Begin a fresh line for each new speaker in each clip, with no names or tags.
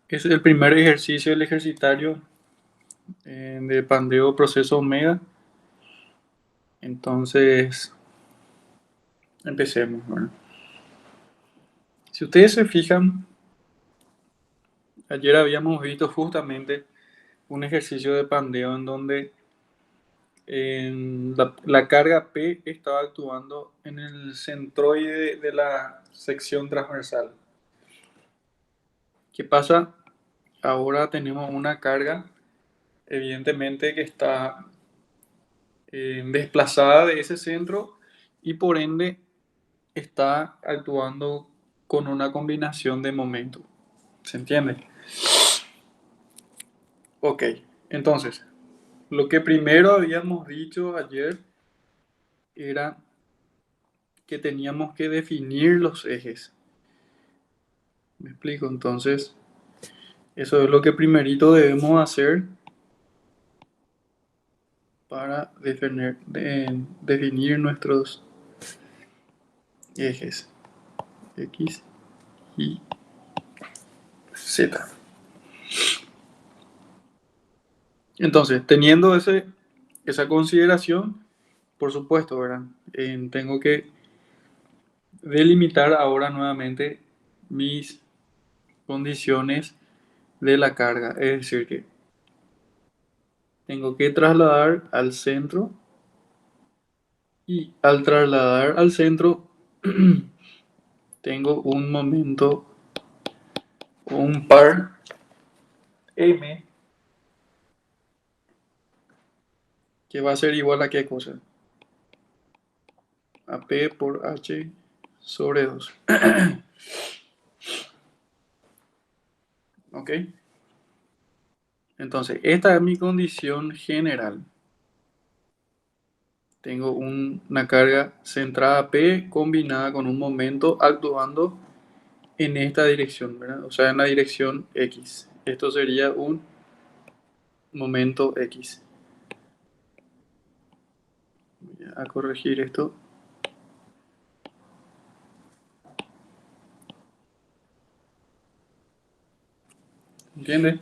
Es el primer ejercicio del ejercitario de pandeo proceso omega. Entonces, empecemos. Bueno, si ustedes se fijan, ayer habíamos visto justamente un ejercicio de pandeo en donde la carga P estaba actuando en el centroide de la sección transversal. ¿Qué pasa? Ahora tenemos una carga, evidentemente, que está desplazada de ese centro y por ende está actuando con una combinación de momentos. ¿Se entiende? Ok, entonces, lo que primero habíamos dicho ayer era que teníamos que definir los ejes. ¿Me explico? Entonces, eso es lo que primerito debemos hacer para definir nuestros ejes X y Z. Entonces, teniendo esa consideración, por supuesto, ¿verdad? Tengo que delimitar ahora nuevamente mis condiciones de la carga. Es decir, que tengo que trasladar al centro y al trasladar al centro tengo un momento, un par M que va a ser igual a qué cosa? A P por H sobre 2. ¿Ok? Entonces, esta es mi condición general. Tengo una carga centrada P combinada con un momento actuando en esta dirección, ¿verdad? O sea, en la dirección X. Esto sería un momento X. Voy a corregir esto. ¿Entiendes?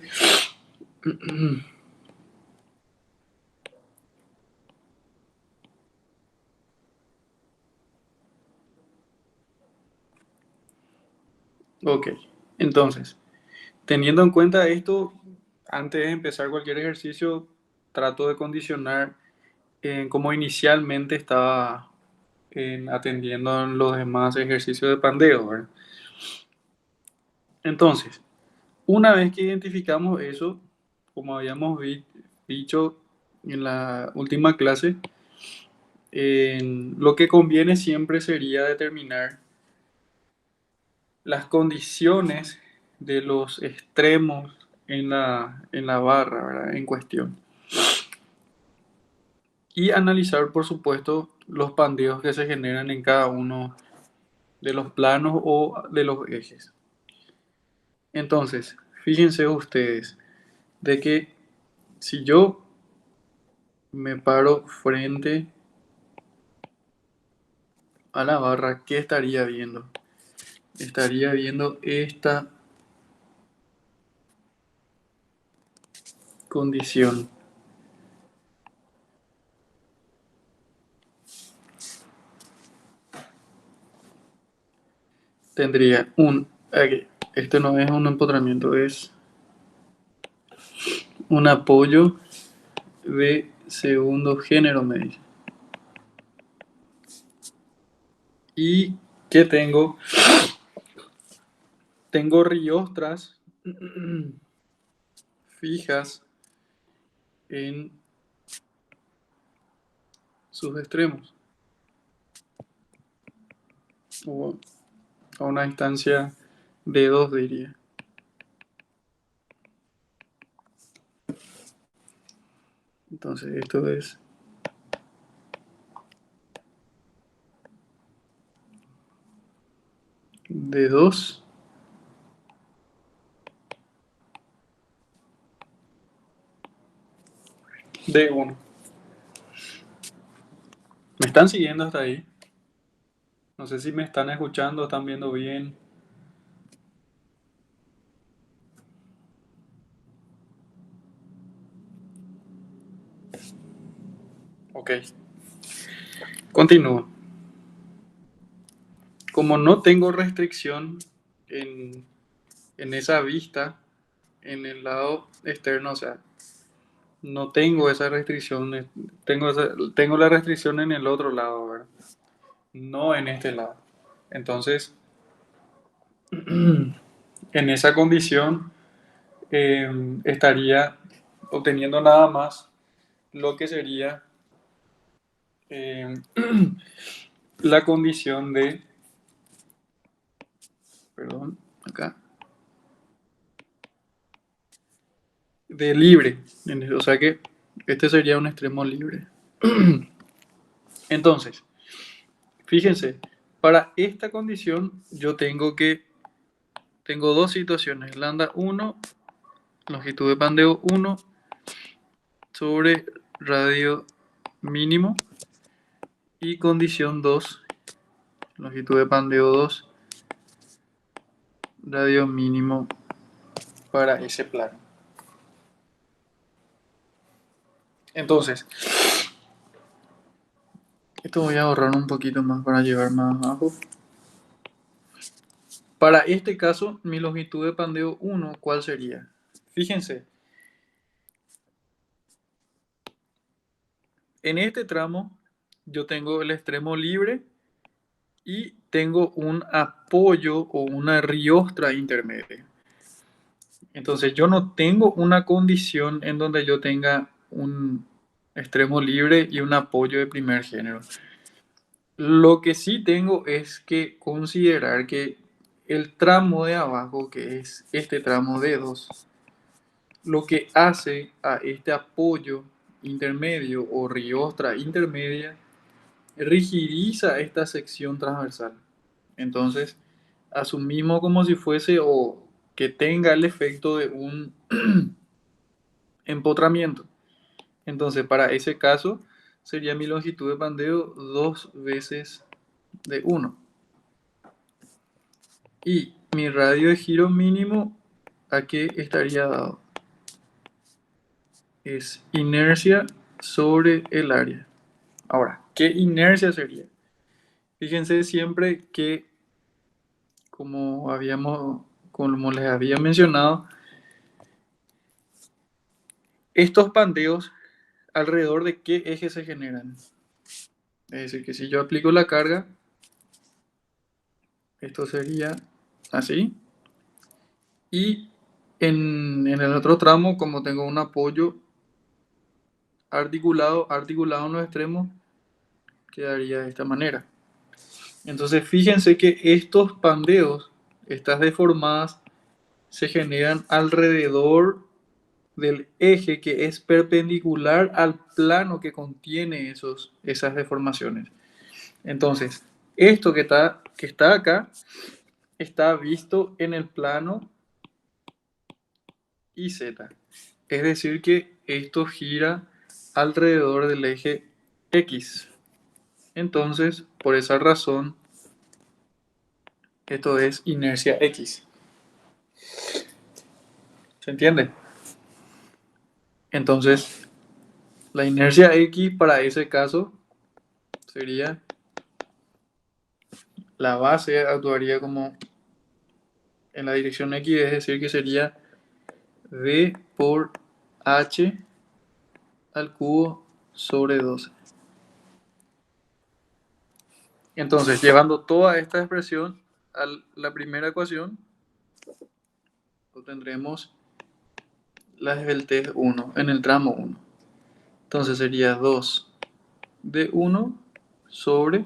Ok. Entonces, teniendo en cuenta esto, antes de empezar cualquier ejercicio, trato de condicionar en cómo inicialmente estaba atendiendo en los demás ejercicios de pandeo, ¿verdad? Entonces, una vez que identificamos eso, como habíamos dicho en la última clase, lo que conviene siempre sería determinar las condiciones de los extremos en la barra, ¿verdad? En cuestión. Y analizar, por supuesto, los pandeos que se generan en cada uno de los planos o de los ejes. Entonces, fíjense ustedes de que si yo me paro frente a la barra, ¿qué estaría viendo? Estaría viendo esta condición. Tendría aquí, este no es un empotramiento, es un apoyo de segundo género, me dice. ¿Y qué tengo? Tengo riostras fijas en sus extremos, o a una distancia de 2 diría. Entonces esto es de 2 de 1. ¿Me están siguiendo hasta ahí? No sé si me están escuchando, están viendo bien. Ok, continúo. Como no tengo restricción en, en esa vista, en el lado externo, o sea, no tengo esa restricción, tengo la restricción en el otro lado, ¿verdad? No en este lado. Entonces, en esa condición estaría obteniendo nada más lo que sería eh, la condición de, perdón, acá, de libre. O sea que este sería un extremo libre. Entonces, fíjense, para esta condición yo tengo dos situaciones. Lambda 1, longitud de pandeo 1 sobre radio mínimo y condición 2, longitud de pandeo 2, radio mínimo para ese plano. Entonces, esto voy a ahorrar un poquito más para llevar más abajo. Para este caso, mi longitud de pandeo 1, ¿cuál sería? Fíjense, en este tramo yo tengo el extremo libre y tengo un apoyo o una riostra intermedia. Entonces yo no tengo una condición en donde yo tenga un extremo libre y un apoyo de primer género. Lo que sí tengo es que considerar que el tramo de abajo, que es este tramo de 2, lo que hace a este apoyo intermedio o riostra intermedia, rigidiza esta sección transversal. Entonces, asumimos como si fuese o que tenga el efecto de un empotramiento. Entonces, para ese caso, sería mi longitud de pandeo 2 veces de 1. Y mi radio de giro mínimo, ¿a qué estaría dado? Es inercia sobre el área. Ahora, ¿qué inercia sería? Fíjense siempre que, como les había mencionado, estos pandeos, ¿alrededor de qué eje se generan? Es decir, que si yo aplico la carga, esto sería así. Y en el otro tramo, como tengo un apoyo articulado en los extremos, quedaría de esta manera. Entonces, fíjense que estos pandeos, estas deformadas, se generan alrededor del eje que es perpendicular al plano que contiene esas deformaciones. Entonces, esto que está acá está visto en el plano IZ. Es decir, que esto gira alrededor del eje X. Entonces, por esa razón, esto es inercia X. ¿Se entiende? Entonces, la inercia X para ese caso sería, la base actuaría como en la dirección X, es decir, que sería V por H al cubo sobre 12. Entonces, llevando toda esta expresión a la primera ecuación, obtendremos la esbeltez 1 en el tramo 1. Entonces sería 2 de 1 sobre,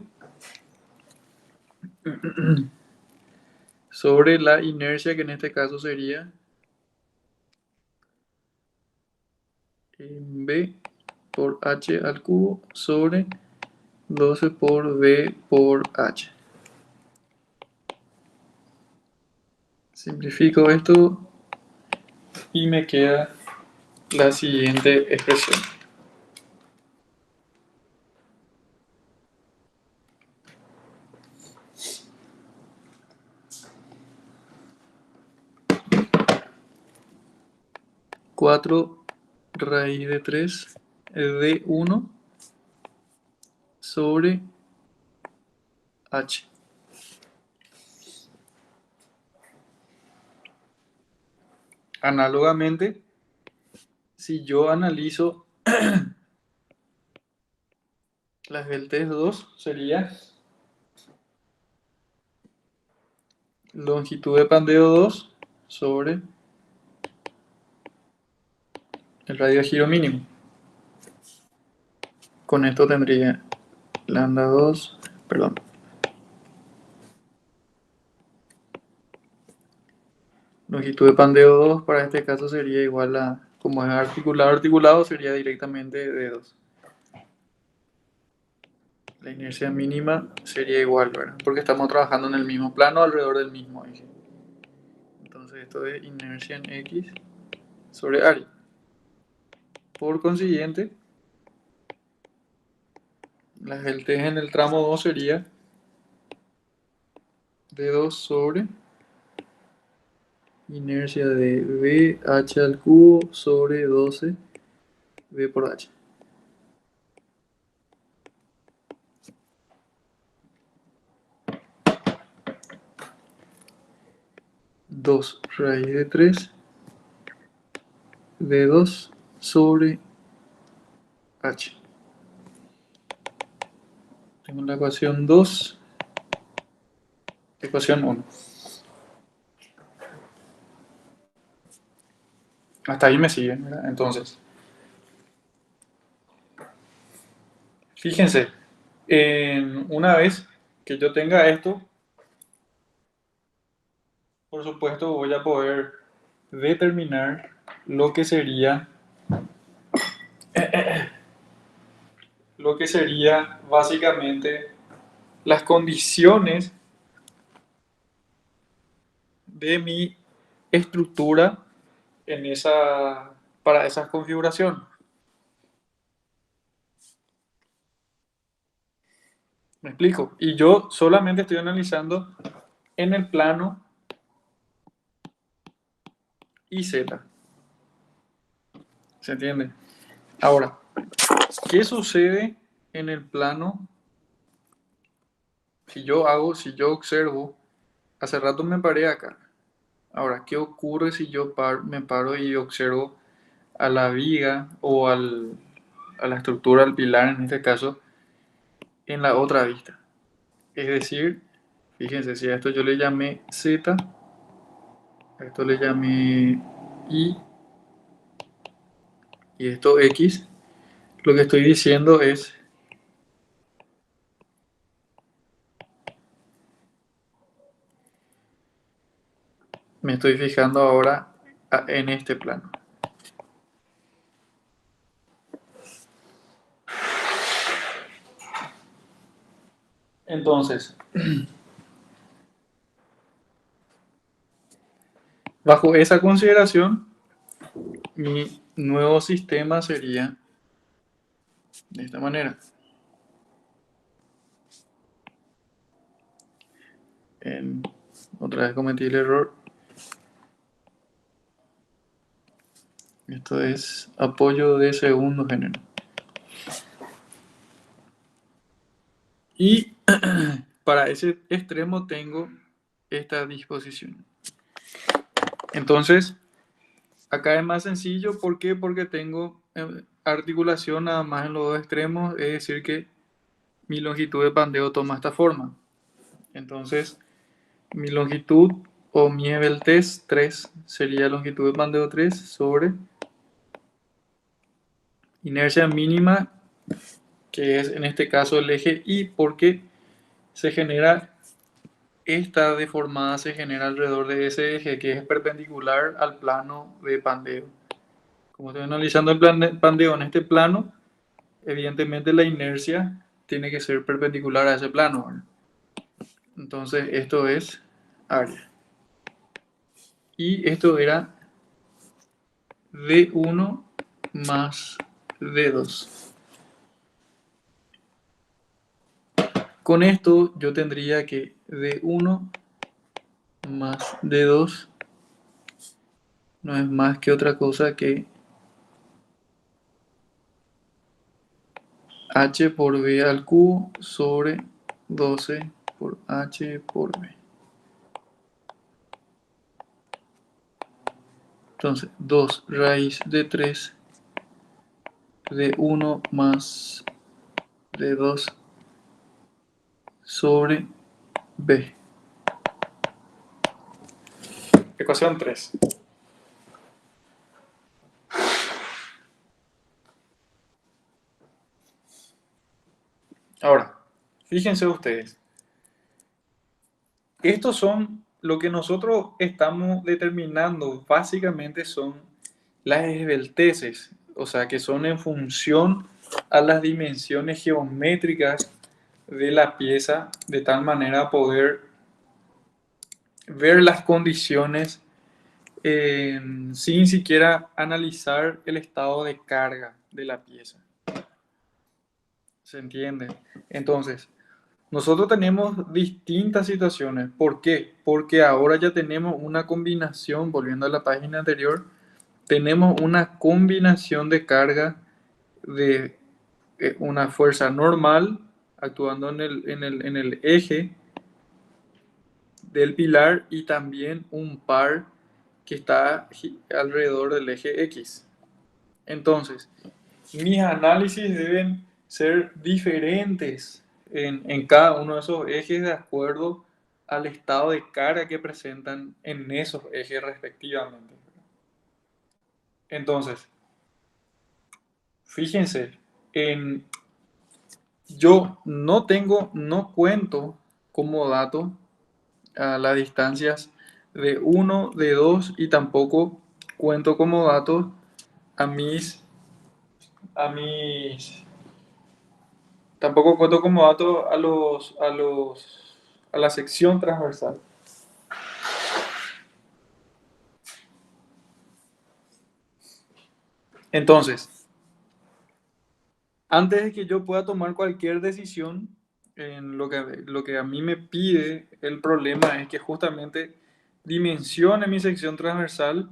sobre la inercia, que en este caso sería B por H al cubo sobre 12 por B por H. Simplifico esto y me queda la siguiente expresión. Cuatro raíz de 3 de 1 sobre H. Análogamente, si yo analizo las del test 2, sería longitud de pandeo 2 sobre el radio de giro mínimo. Con esto tendría lambda 2, perdón. Longitud de pandeo 2 para este caso sería igual a, como es articulado, sería directamente de 2. La inercia mínima sería igual, ¿verdad? Porque estamos trabajando en el mismo plano alrededor del mismo eje. Entonces esto es inercia en X sobre área. Por consiguiente, las del T en el tramo 2 sería D2 sobre inercia de VH al cubo sobre 12 V por H. 2 raíz de 3 V2 sobre H. Tengo la ecuación 2, ecuación 1. Hasta ahí me siguen, ¿verdad? Entonces, fíjense, una vez que yo tenga esto, por supuesto voy a poder determinar lo que sería básicamente las condiciones de mi estructura para esa configuración. ¿Me explico? Y yo solamente estoy analizando en el plano IZ. ¿Se entiende? Ahora, ¿qué sucede en el plano si yo observo? Hace rato me paré acá. Ahora, ¿qué ocurre si yo me paro y observo a la viga o a la estructura, al pilar en este caso, en la otra vista? Es decir, fíjense, si a esto yo le llamé Z, a esto le llamé Y y esto X, lo que estoy diciendo es, me estoy fijando ahora en este plano. Entonces, bajo esa consideración, mi nuevo sistema sería de esta manera. Otra vez cometí el error. Esto es apoyo de segundo género. Y para ese extremo tengo esta disposición. Entonces, acá es más sencillo. ¿Por qué? Porque tengo articulación nada más en los dos extremos. Es decir que mi longitud de pandeo toma esta forma. Entonces, mi longitud o mi Hebel test 3 sería longitud de pandeo 3 sobre inercia mínima, que es en este caso el eje Y, porque se genera, esta deformada se genera alrededor de ese eje que es perpendicular al plano de pandeo. Como estoy analizando el pandeo en este plano, evidentemente la inercia tiene que ser perpendicular a ese plano, ¿verdad? Entonces esto es área. Y esto era D1 más D2. Con esto yo tendría que D1 más D2 no es más que otra cosa que h por b al cubo sobre 12 por h por b. Entonces, 2 raíz de 3 de 1 más de 2 sobre b. Ecuación 3. Ahora, fíjense ustedes. Estos son lo que nosotros estamos determinando. Básicamente son las esbelteces. O sea, que son en función a las dimensiones geométricas de la pieza, de tal manera poder ver las condiciones sin siquiera analizar el estado de carga de la pieza. ¿Se entiende? Entonces, nosotros tenemos distintas situaciones. ¿Por qué? Porque ahora ya tenemos una combinación, volviendo a la página anterior, tenemos una combinación de carga de una fuerza normal actuando en el eje del pilar y también un par que está alrededor del eje X. Entonces, mis análisis deben ser diferentes en cada uno de esos ejes de acuerdo al estado de carga que presentan en esos ejes respectivamente. Entonces, fíjense, yo no cuento como dato a las distancias de 1, de 2 y tampoco cuento como datos a a mis, tampoco cuento como datos a la sección transversal. Entonces, antes de que yo pueda tomar cualquier decisión, en lo que a mí me pide el problema es que justamente dimensione mi sección transversal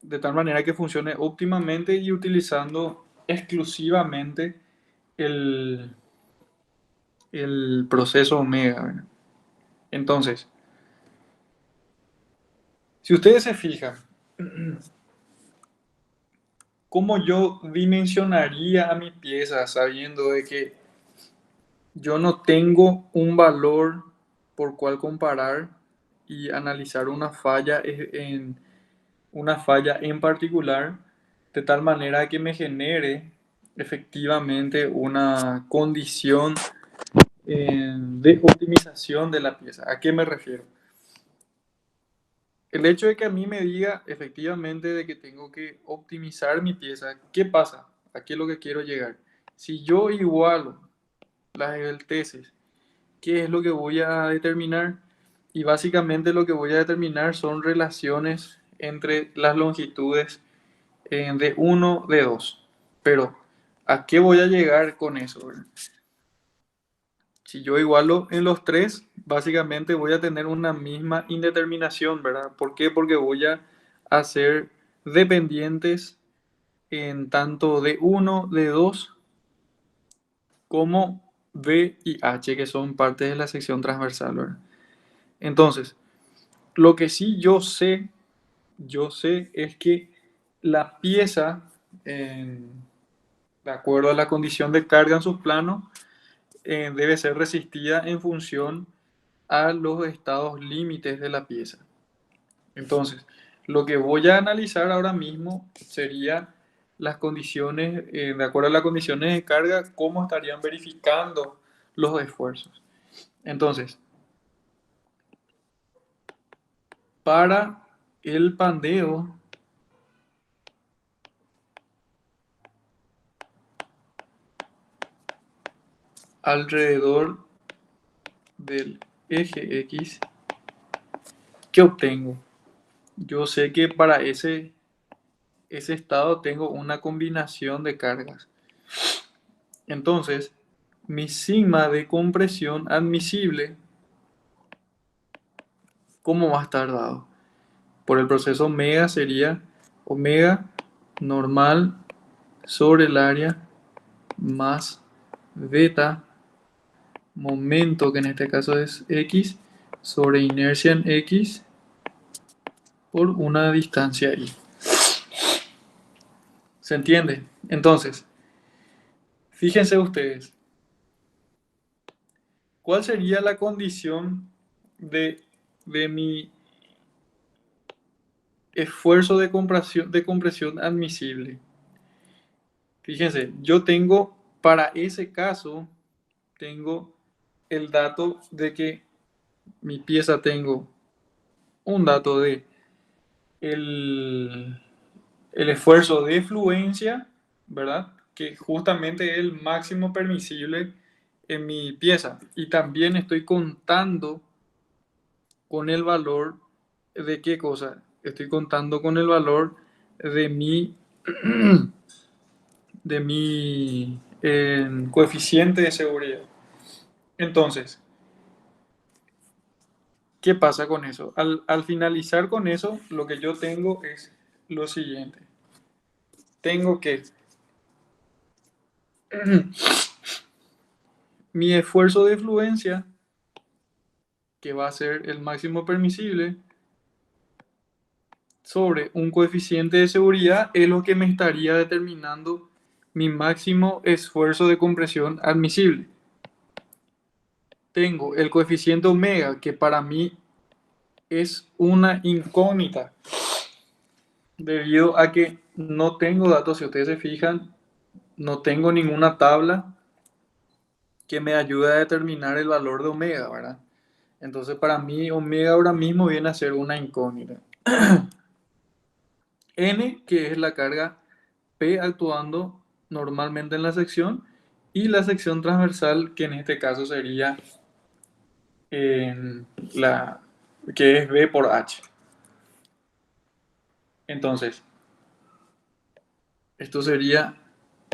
de tal manera que funcione óptimamente y utilizando exclusivamente el, el proceso omega, ¿verdad? Entonces, si ustedes se fijan, ¿cómo yo dimensionaría a mi pieza sabiendo de que yo no tengo un valor por cual comparar y analizar una falla en particular de tal manera que me genere efectivamente una condición de optimización de la pieza? ¿A qué me refiero? El hecho de que a mí me diga efectivamente de que tengo que optimizar mi pieza, ¿qué pasa? Aquí es lo que quiero llegar. Si yo igualo las esbelteces, ¿qué es lo que voy a determinar? Y básicamente lo que voy a determinar son relaciones entre las longitudes de 1, de 2. Pero, ¿a qué voy a llegar con eso, verdad? Si yo igualo en los tres, básicamente voy a tener una misma indeterminación, ¿verdad? ¿Por qué? Porque voy a hacer dependientes en tanto de 1, de 2, como B y H, que son partes de la sección transversal, ¿verdad? Entonces, lo que sí yo sé es que la pieza, de acuerdo a la condición de carga en sus planos, debe ser resistida en función a los estados límites de la pieza. Entonces, lo que voy a analizar ahora mismo sería las condiciones, de acuerdo a las condiciones de carga, cómo estarían verificando los esfuerzos. Entonces, para el pandeo, alrededor del eje X, ¿qué obtengo? Yo sé que para ese estado tengo una combinación de cargas. Entonces, mi sigma de compresión admisible, ¿cómo va a estar dado? Por el proceso omega sería omega normal sobre el área más beta, momento, que en este caso es x, sobre inercia en x por una distancia y. ¿Se entiende? Entonces, fíjense ustedes, ¿cuál sería la condición de mi esfuerzo de compresión admisible? Fíjense, yo tengo, para ese caso, tengo el dato de que mi pieza tengo un dato de el, el esfuerzo de fluencia, ¿verdad? Que justamente es el máximo permisible en mi pieza. Y también estoy contando con el valor de qué cosa. Estoy contando con el valor de mi coeficiente de seguridad. Entonces, ¿qué pasa con eso? Al finalizar con eso, lo que yo tengo es lo siguiente. Tengo que mi esfuerzo de fluencia, que va a ser el máximo permisible, sobre un coeficiente de seguridad, es lo que me estaría determinando mi máximo esfuerzo de compresión admisible. Tengo el coeficiente omega, que para mí es una incógnita, debido a que no tengo datos. Si ustedes se fijan, no tengo ninguna tabla que me ayude a determinar el valor de omega, ¿verdad? Entonces, para mí, omega ahora mismo viene a ser una incógnita. N, que es la carga P actuando normalmente en la sección, y la sección transversal, que en este caso sería la que es B por H. Entonces, esto sería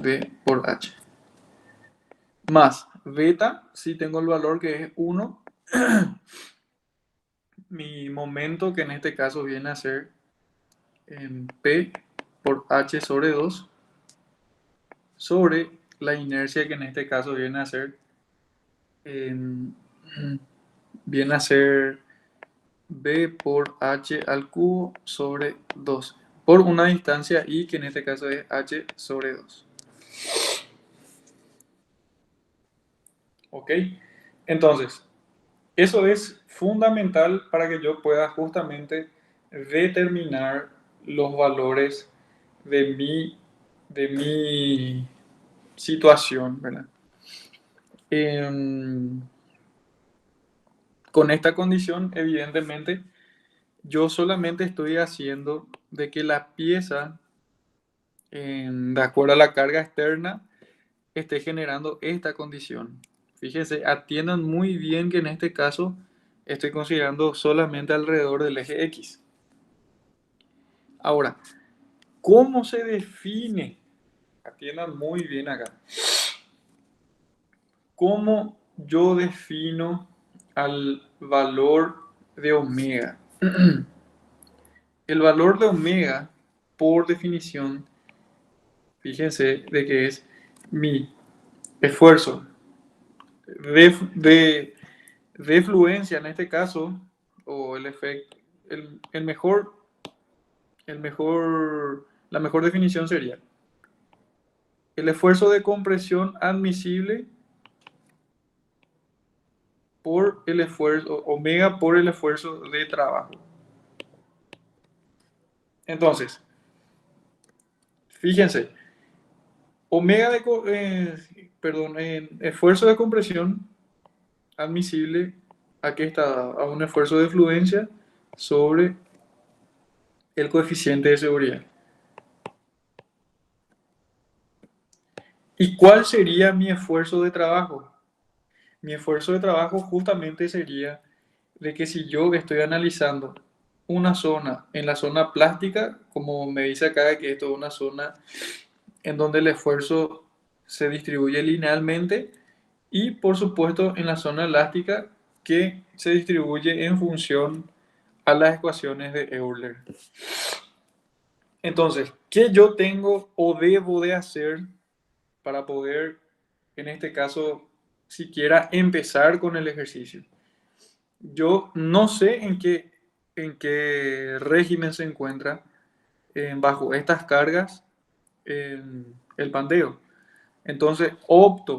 B por H. Más beta, si tengo el valor que es 1, mi momento, que en este caso viene a ser en P por H sobre 2, sobre la inercia, que en este caso viene a ser en, viene a ser B por H al cubo sobre 2 por una distancia I, que en este caso es H sobre 2. ¿Ok? Entonces, eso es fundamental para que yo pueda justamente determinar los valores de mi situación, ¿verdad? Em, con esta condición, evidentemente, yo solamente estoy haciendo de que la pieza, de acuerdo a la carga externa, esté generando esta condición. Fíjense, atiendan muy bien que en este caso estoy considerando solamente alrededor del eje X. Ahora, ¿cómo se define? Atiendan muy bien acá. ¿Cómo yo defino al valor de omega? El valor de omega, por definición, fíjense de que es mi esfuerzo de, de fluencia en este caso, o el efecto, la mejor definición sería el esfuerzo de compresión admisible por el esfuerzo, omega por el esfuerzo de trabajo. Entonces, fíjense, omega esfuerzo de compresión admisible, aquí está a un esfuerzo de fluencia sobre el coeficiente de seguridad. ¿Y cuál sería mi esfuerzo de trabajo? Mi esfuerzo de trabajo justamente sería de que si yo estoy analizando una zona, en la zona plástica, como me dice acá que esto es una zona en donde el esfuerzo se distribuye linealmente, y por supuesto en la zona elástica, que se distribuye en función a las ecuaciones de Euler. Entonces, ¿qué yo tengo o debo de hacer para poder en este caso, siquiera empezar con el ejercicio. Yo no sé en qué régimen se encuentra bajo estas cargas el pandeo. Entonces opto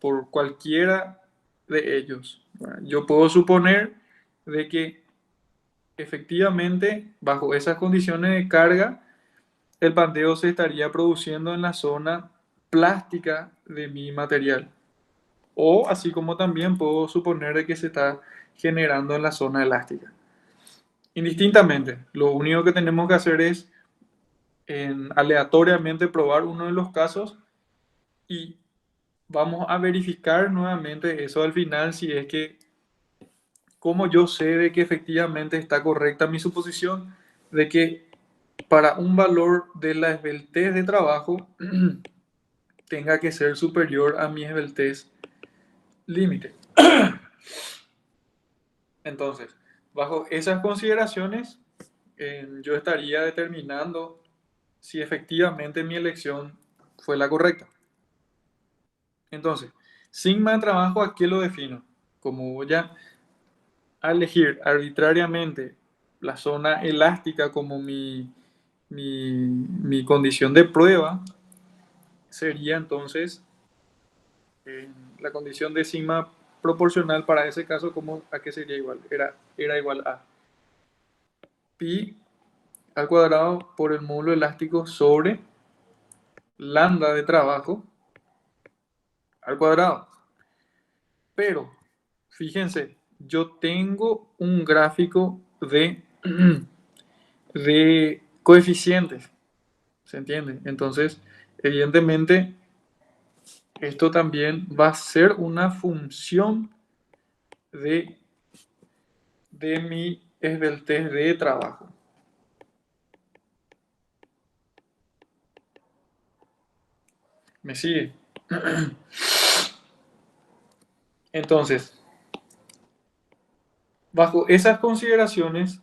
por cualquiera de ellos. Bueno, yo puedo suponer de que efectivamente bajo esas condiciones de carga el pandeo se estaría produciendo en la zona plástica de mi material. O así como también puedo suponer de que se está generando en la zona elástica. Indistintamente, lo único que tenemos que hacer es aleatoriamente probar uno de los casos y vamos a verificar nuevamente eso al final si es que, como yo sé de que efectivamente está correcta mi suposición, de que para un valor de la esbeltez de trabajo tenga que ser superior a mi esbeltez límite. Entonces, bajo esas consideraciones, yo estaría determinando si efectivamente mi elección fue la correcta. Entonces, sigma de trabajo, ¿a qué lo defino? Como voy a elegir arbitrariamente la zona elástica como mi condición de prueba, sería entonces la condición de sigma proporcional para ese caso, como ¿a qué sería igual? Era igual a pi al cuadrado por el módulo elástico sobre lambda de trabajo al cuadrado. Pero, fíjense, yo tengo un gráfico de coeficientes, ¿se entiende? Entonces, evidentemente, esto también va a ser una función de, de mi esbeltez de trabajo. ¿Me sigue? Entonces, bajo esas consideraciones,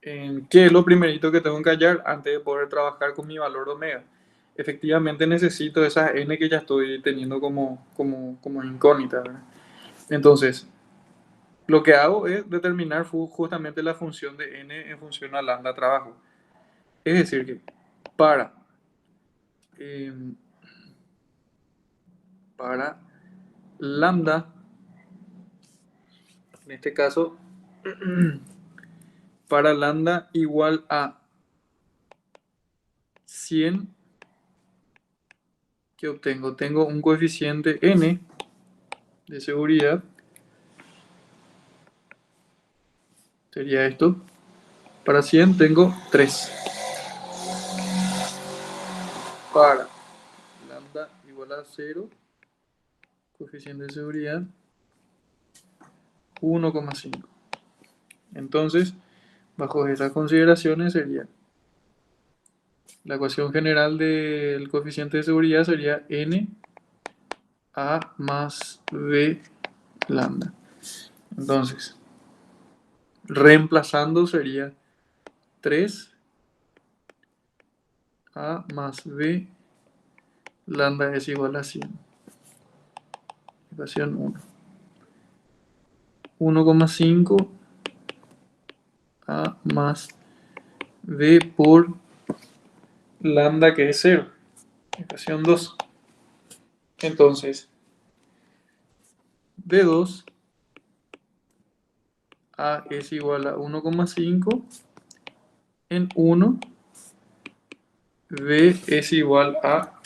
¿qué es lo primerito que tengo que hallar antes de poder trabajar con mi valor omega? Efectivamente necesito esas n que ya estoy teniendo como incógnita, ¿verdad? Entonces, lo que hago es determinar justamente la función de n en función a lambda trabajo. Es decir, que para, eh, para lambda, en este caso, para lambda igual a 100, que obtengo? Tengo un coeficiente n de seguridad, sería esto. Para 100 tengo 3. Para lambda igual a 0, coeficiente de seguridad 1,5. Entonces, bajo esas consideraciones sería la ecuación general del coeficiente de seguridad sería n a más b lambda. Entonces, reemplazando sería 3 a más b lambda es igual a 100. Ecuación 1. 1,5 a más b por lambda, que es 0. Ecuación 2. Entonces, de 2 a es igual a 1,5 en 1, b es igual a,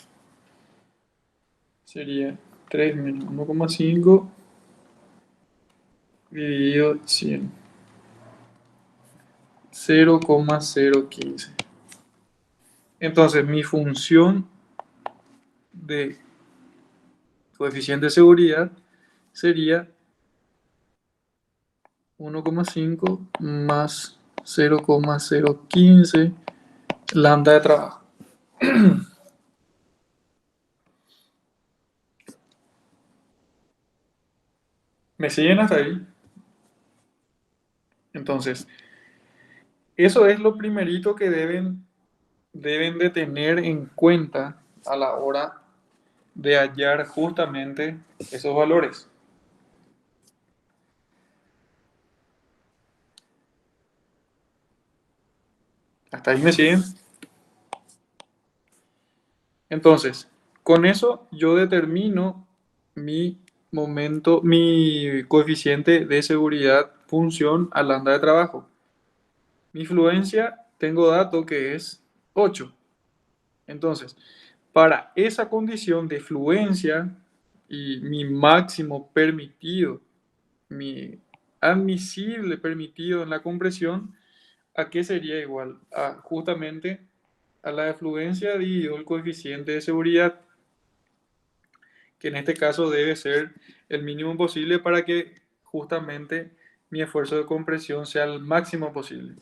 sería 3 menos 1,5 dividido 100, 0,015. Entonces, mi función de coeficiente de seguridad sería 1,5 más 0,015 lambda de trabajo. ¿Me siguen hasta ahí? Entonces, eso es lo primerito que deben de tener en cuenta a la hora de hallar justamente esos valores. ¿Hasta ahí me siguen? Entonces, con eso yo determino mi coeficiente de seguridad función a lambda de trabajo. Mi fluencia, tengo dato que es 8. Entonces, para esa condición de fluencia y mi máximo permitido, mi admisible permitido en la compresión, ¿a qué sería igual? A justamente a la de fluencia dividido el coeficiente de seguridad, que en este caso debe ser el mínimo posible para que justamente mi esfuerzo de compresión sea el máximo posible.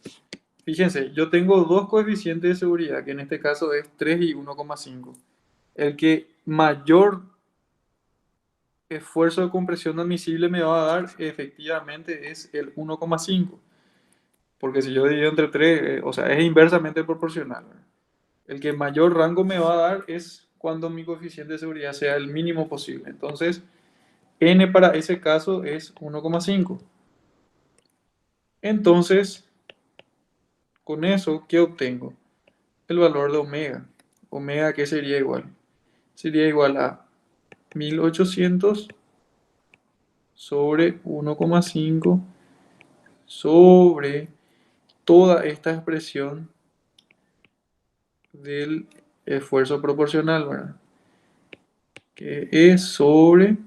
Fíjense, yo tengo dos coeficientes de seguridad, que en este caso es 3 y 1,5. El que mayor esfuerzo de compresión admisible me va a dar efectivamente es el 1,5. Porque si yo divido entre 3, o sea, es inversamente proporcional, ¿verdad? El que mayor rango me va a dar es cuando mi coeficiente de seguridad sea el mínimo posible. Entonces, n para ese caso es 1,5. Entonces, con eso, ¿qué obtengo? El valor de omega. Omega, ¿qué sería igual? Sería igual a 1800 sobre 1,5 sobre toda esta expresión del esfuerzo proporcional, ¿verdad? Que es sobre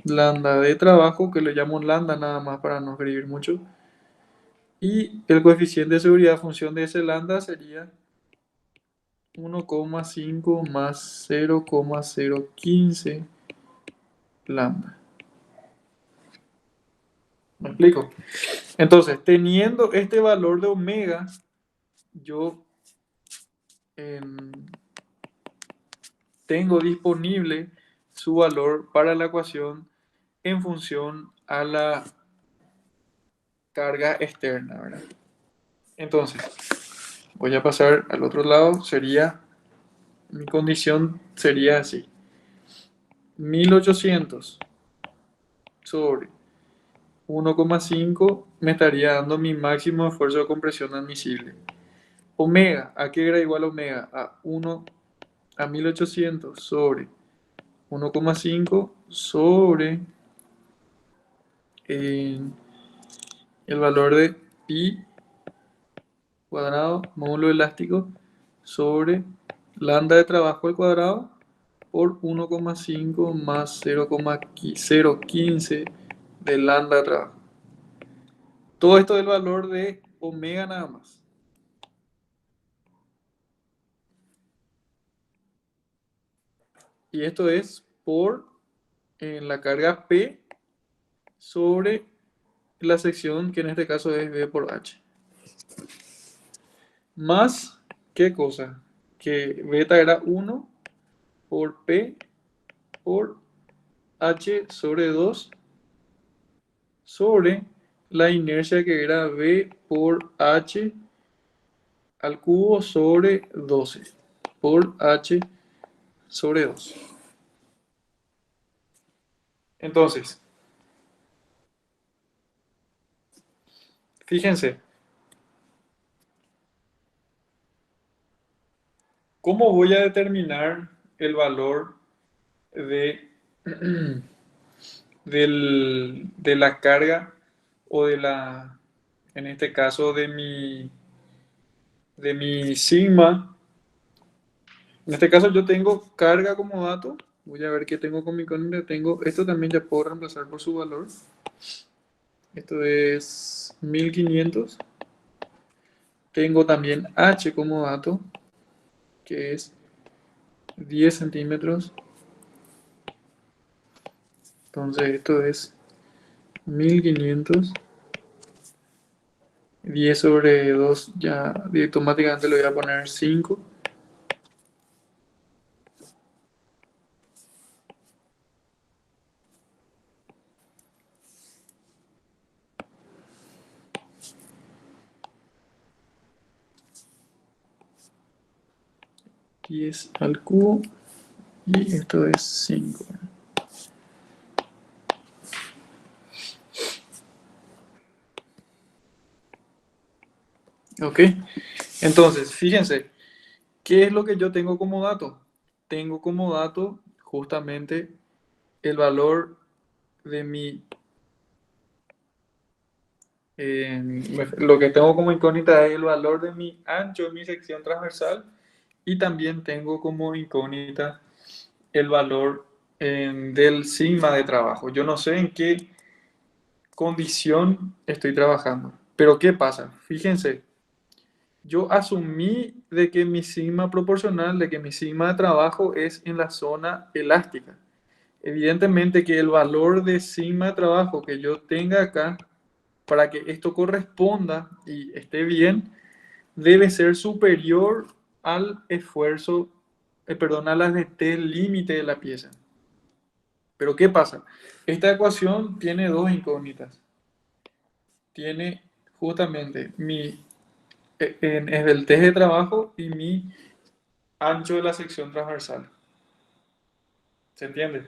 lambda de trabajo, que le llamo lambda nada más para no escribir mucho, y el coeficiente de seguridad función de ese lambda sería 1,5 más 0,015 lambda. ¿Me explico? Entonces, teniendo este valor de omega, yo em, tengo disponible su valor para la ecuación en función a la carga externa, ¿verdad? Entonces, voy a pasar al otro lado, mi condición sería así: 1800 sobre 1,5 me estaría dando mi máximo esfuerzo de compresión admisible. Omega, ¿a qué era igual omega? A 1800 sobre 1,5 sobre eh, el valor de pi cuadrado módulo elástico sobre lambda de trabajo al cuadrado por 1,5 más 0,015 de lambda de trabajo. Todo esto del valor de omega nada más. Y esto es por la carga P sobre la sección que en este caso es B por H. Más, ¿qué cosa? Que beta era 1 por P por H sobre 2 sobre la inercia que era B por H al cubo sobre 12 por H sobre 2. Entonces, fíjense, ¿cómo voy a determinar el valor de, de la carga o en este caso, de mi sigma? En este caso yo tengo carga como dato. Voy a ver qué tengo con mi cónyuge. Esto también ya puedo reemplazar por su valor. Esto es 1500. Tengo también H como dato, que es 10 centímetros. Entonces esto es 1500. 10 sobre 2 ya automáticamente le voy a poner 5. Y es al cubo y esto es 5. ¿Ok? Entonces, fíjense, ¿qué es lo que yo tengo como dato? Tengo como dato justamente el valor de mi... lo que tengo como incógnita es el valor de mi ancho en mi sección transversal y también tengo como incógnita el valor del sigma de trabajo. Yo no sé en qué condición estoy trabajando, pero ¿qué pasa? Fíjense, yo asumí de que mi sigma proporcional, de que mi sigma de trabajo es en la zona elástica. Evidentemente que el valor de sigma de trabajo que yo tenga acá, para que esto corresponda y esté bien, debe ser superior al esfuerzo, perdón, a las de T límite de la pieza. Pero ¿qué pasa? Esta ecuación tiene dos incógnitas. Tiene justamente mi esbeltez de trabajo y mi ancho de la sección transversal. ¿Se entiende?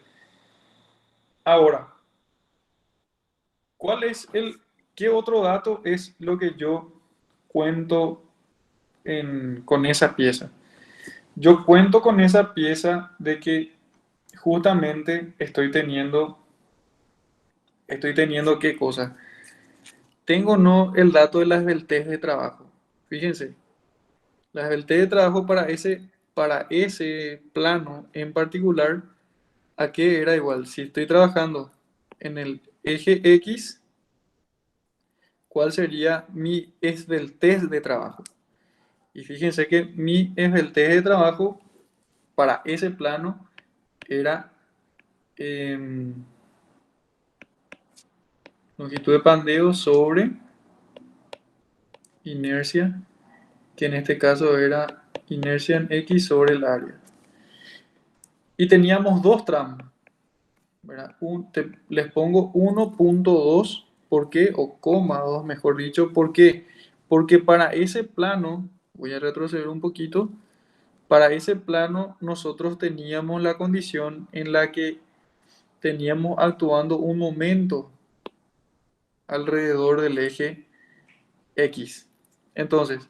Ahora, ¿cuál es qué otro dato es lo que yo cuento con esa pieza? Yo cuento con esa pieza de que justamente estoy teniendo ¿qué cosa? Tengo no el dato de la esbeltez de trabajo. Fíjense, la esbeltez de trabajo para ese plano en particular, ¿a qué era igual? Si estoy trabajando en el eje X, ¿cuál sería mi esbeltez de trabajo? Y fíjense que mi esbeltez de trabajo para ese plano era longitud de pandeo sobre inercia, que en este caso era inercia en X sobre el área. Y teníamos dos tramos, ¿verdad? Les pongo 1.2, ¿por qué? O coma 2, mejor dicho, ¿por qué? Porque para ese plano, voy a retroceder un poquito, para ese plano nosotros teníamos la condición en la que teníamos actuando un momento alrededor del eje X. Entonces,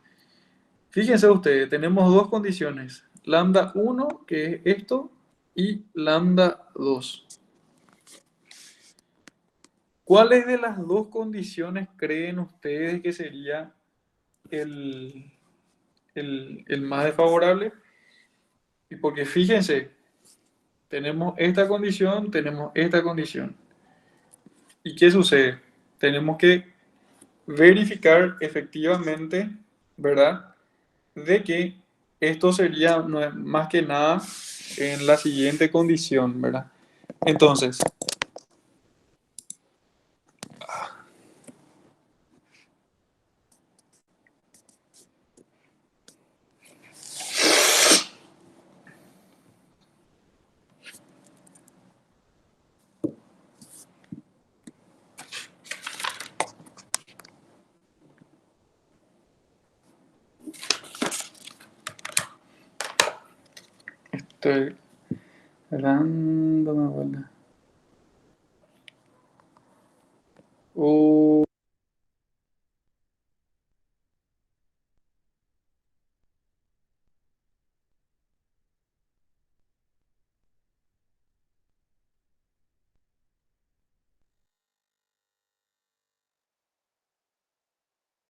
fíjense ustedes, tenemos dos condiciones, lambda 1, que es esto, y lambda 2. ¿Cuáles de las dos condiciones creen ustedes que sería el, el más desfavorable? Y porque fíjense, tenemos esta condición, tenemos esta condición. ¿Y qué sucede? Tenemos que verificar efectivamente, ¿verdad? De que esto sería más que nada en la siguiente condición, ¿verdad? Entonces, estoy dándome vuelta.